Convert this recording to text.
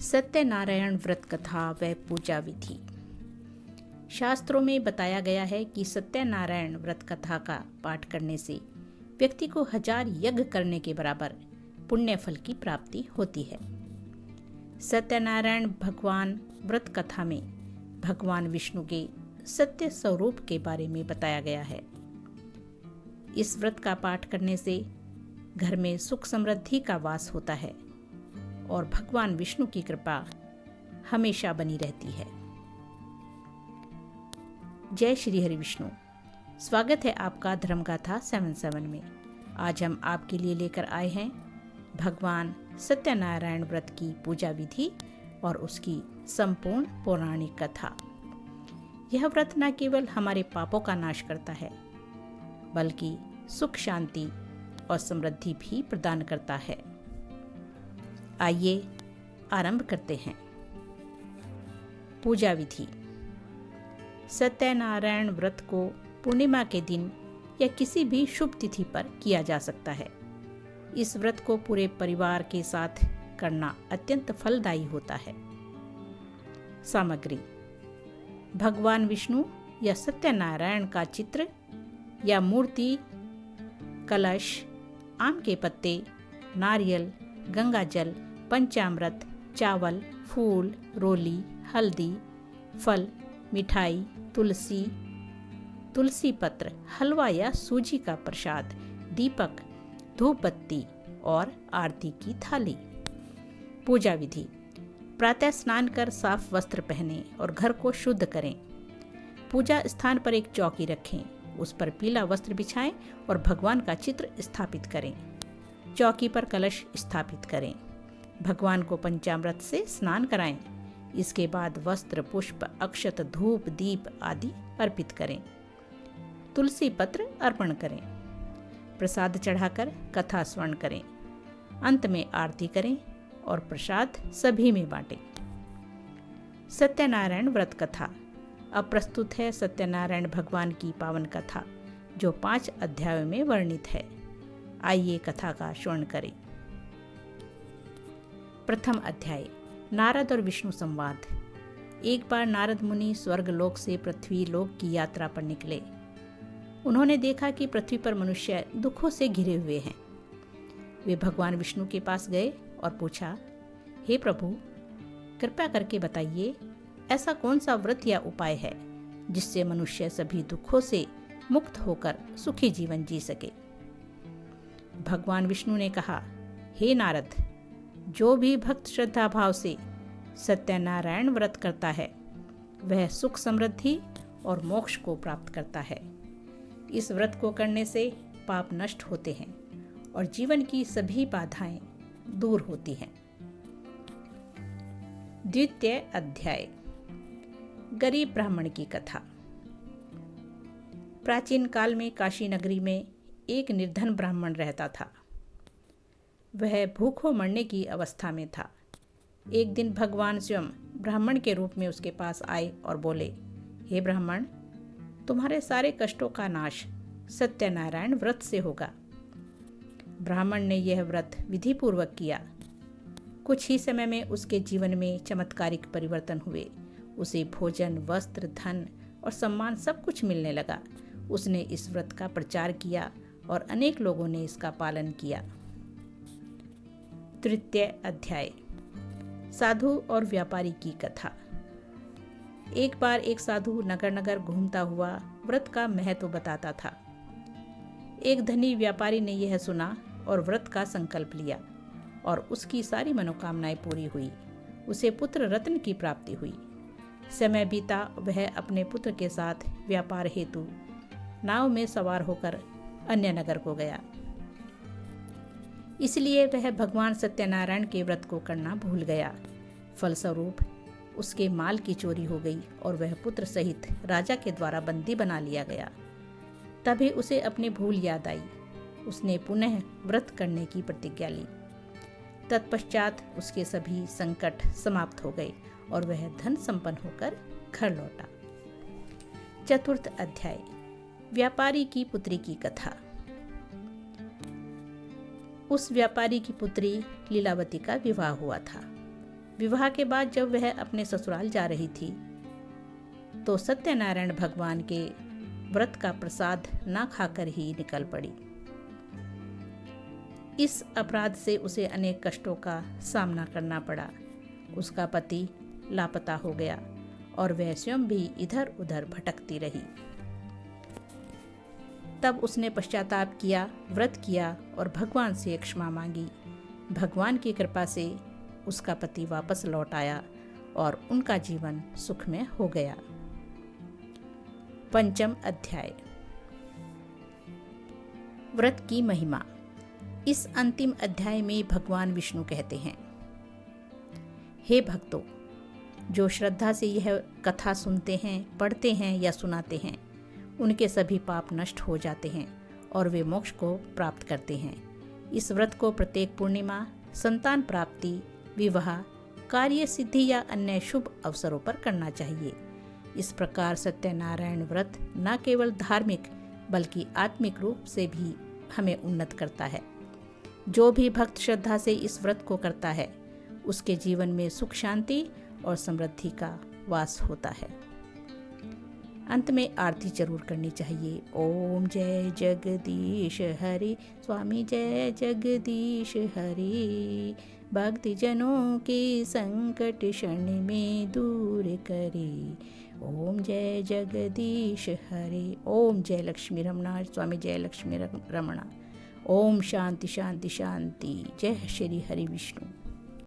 सत्यनारायण व्रत कथा व पूजा विधि। शास्त्रों में बताया गया है कि सत्यनारायण व्रत कथा का पाठ करने से व्यक्ति को 1000 यज्ञ करने के बराबर पुण्य फल की प्राप्ति होती है। सत्यनारायण भगवान व्रत कथा में भगवान विष्णु के सत्य स्वरूप के बारे में बताया गया है। इस व्रत का पाठ करने से घर में सुख समृद्धि का वास होता है और भगवान विष्णु की कृपा हमेशा बनी रहती है। जय श्री हरि विष्णु। स्वागत है आपका धर्मगाथा 77 में। आज हम आपके लिए लेकर आए हैं भगवान सत्यनारायण व्रत की पूजा विधि और उसकी संपूर्ण पौराणिक कथा। यह व्रत न केवल हमारे पापों का नाश करता है बल्कि सुख शांति और समृद्धि भी प्रदान करता है। आइए आरंभ करते हैं। पूजा विधि। सत्यनारायण व्रत को पूर्णिमा के दिन या किसी भी शुभ तिथि पर किया जा सकता है। इस व्रत को पूरे परिवार के साथ करना अत्यंत फलदायी होता है। सामग्री: भगवान विष्णु या सत्यनारायण का चित्र या मूर्ति, कलश, आम के पत्ते, नारियल, गंगा जल, पंचामृत, चावल, फूल, रोली, हल्दी, फल, मिठाई, तुलसी पत्र, हलवा या सूजी का प्रसाद, दीपक, धूप बत्ती और आरती की थाली। पूजा विधि: प्रातः स्नान कर साफ वस्त्र पहनें और घर को शुद्ध करें। पूजा स्थान पर एक चौकी रखें, उस पर पीला वस्त्र बिछाएं और भगवान का चित्र स्थापित करें। चौकी पर कलश स्थापित करें। भगवान को पंचामृत से स्नान कराएं। इसके बाद वस्त्र, पुष्प, अक्षत, धूप, दीप आदि अर्पित करें। तुलसी पत्र अर्पण करें। प्रसाद चढ़ाकर कथा श्रवण करें। अंत में आरती करें और प्रसाद सभी में बांटें। सत्यनारायण व्रत कथा। अब प्रस्तुत है सत्यनारायण भगवान की पावन कथा, जो 5 अध्यायों में वर्णित है। आइए कथा का श्रवण करें। प्रथम अध्याय: नारद और विष्णु संवाद। एक बार नारद मुनि स्वर्ग लोक से पृथ्वी लोक की यात्रा पर निकले। उन्होंने देखा कि पृथ्वी पर मनुष्य दुखों से घिरे हुए हैं। वे भगवान विष्णु के पास गए और पूछा, हे प्रभु, कृपया करके बताइए, ऐसा कौन सा व्रत या उपाय है जिससे मनुष्य सभी दुखों से मुक्त होकर सुखी जीवन जी सके। भगवान विष्णु ने कहा, हे नारद, जो भी भक्त श्रद्धा भाव से सत्यनारायण व्रत करता है वह सुख समृद्धि और मोक्ष को प्राप्त करता है। इस व्रत को करने से पाप नष्ट होते हैं और जीवन की सभी बाधाएं दूर होती हैं। द्वितीय अध्याय: गरीब ब्राह्मण की कथा। प्राचीन काल में काशी नगरी में एक निर्धन ब्राह्मण रहता था। वह भूखों मरने की अवस्था में था। एक दिन भगवान स्वयं ब्राह्मण के रूप में उसके पास आए और बोले, हे ब्राह्मण, तुम्हारे सारे कष्टों का नाश सत्यनारायण व्रत से होगा। ब्राह्मण ने यह व्रत विधिपूर्वक किया। कुछ ही समय में उसके जीवन में चमत्कारिक परिवर्तन हुए। उसे भोजन, वस्त्र, धन और सम्मान सब कुछ मिलने लगा। उसने इस व्रत का प्रचार किया और अनेक लोगों ने इसका पालन किया। तृतीय अध्याय: साधु और व्यापारी की कथा। एक बार एक साधु नगर नगर घूमता हुआ व्रत का महत्व बताता था। एक धनी व्यापारी ने यह सुना और व्रत का संकल्प लिया और उसकी सारी मनोकामनाएं पूरी हुई। उसे पुत्र रत्न की प्राप्ति हुई। समय बीता, वह अपने पुत्र के साथ व्यापार हेतु नाव में सवार होकर अन्य नगर को गया। इसलिए वह भगवान सत्यनारायण के व्रत को करना भूल गया। फलस्वरूप उसके माल की चोरी हो गई और वह पुत्र सहित राजा के द्वारा बंदी बना लिया गया। तभी उसे अपनी भूल याद आई। उसने पुनः व्रत करने की प्रतिज्ञा ली। तत्पश्चात उसके सभी संकट समाप्त हो गए और वह धन संपन्न होकर घर लौटा। चतुर्थ अध्याय: व्यापारी की पुत्री की कथा। उस व्यापारी की पुत्री लीलावती का विवाह हुआ था। विवाह के बाद जब वह अपने ससुराल जा रही थी तो सत्यनारायण भगवान के व्रत का प्रसाद ना खाकर ही निकल पड़ी। इस अपराध से उसे अनेक कष्टों का सामना करना पड़ा। उसका पति लापता हो गया और वह स्वयं भी इधर उधर भटकती रही। तब उसने पश्चाताप किया, व्रत किया और भगवान से क्षमा मांगी। भगवान की कृपा से उसका पति वापस लौट आया और उनका जीवन सुखमय हो गया। पंचम अध्याय, व्रत की महिमा। इस अंतिम अध्याय में भगवान विष्णु कहते हैं, हे भक्तों, जो श्रद्धा से यह कथा सुनते हैं, पढ़ते हैं या सुनाते हैं, उनके सभी पाप नष्ट हो जाते हैं और वे मोक्ष को प्राप्त करते हैं। इस व्रत को प्रत्येक पूर्णिमा, संतान प्राप्ति, विवाह, कार्य सिद्धि या अन्य शुभ अवसरों पर करना चाहिए। इस प्रकार सत्यनारायण व्रत न केवल धार्मिक बल्कि आत्मिक रूप से भी हमें उन्नत करता है। जो भी भक्त श्रद्धा से इस व्रत को करता है उसके जीवन में सुख, शांति और समृद्धि का वास होता है। अंत में आरती जरूर करनी चाहिए। ओम जय जगदीश हरि, स्वामी जय जगदीश हरि, भक्ति जनों के संकट क्षण में दूर करे। ओम जय जगदीश हरि। ओम जय लक्ष्मी रमणा, स्वामी जय लक्ष्मी रमणा। ओम शांति शांति शांति। जय श्री हरि विष्णु।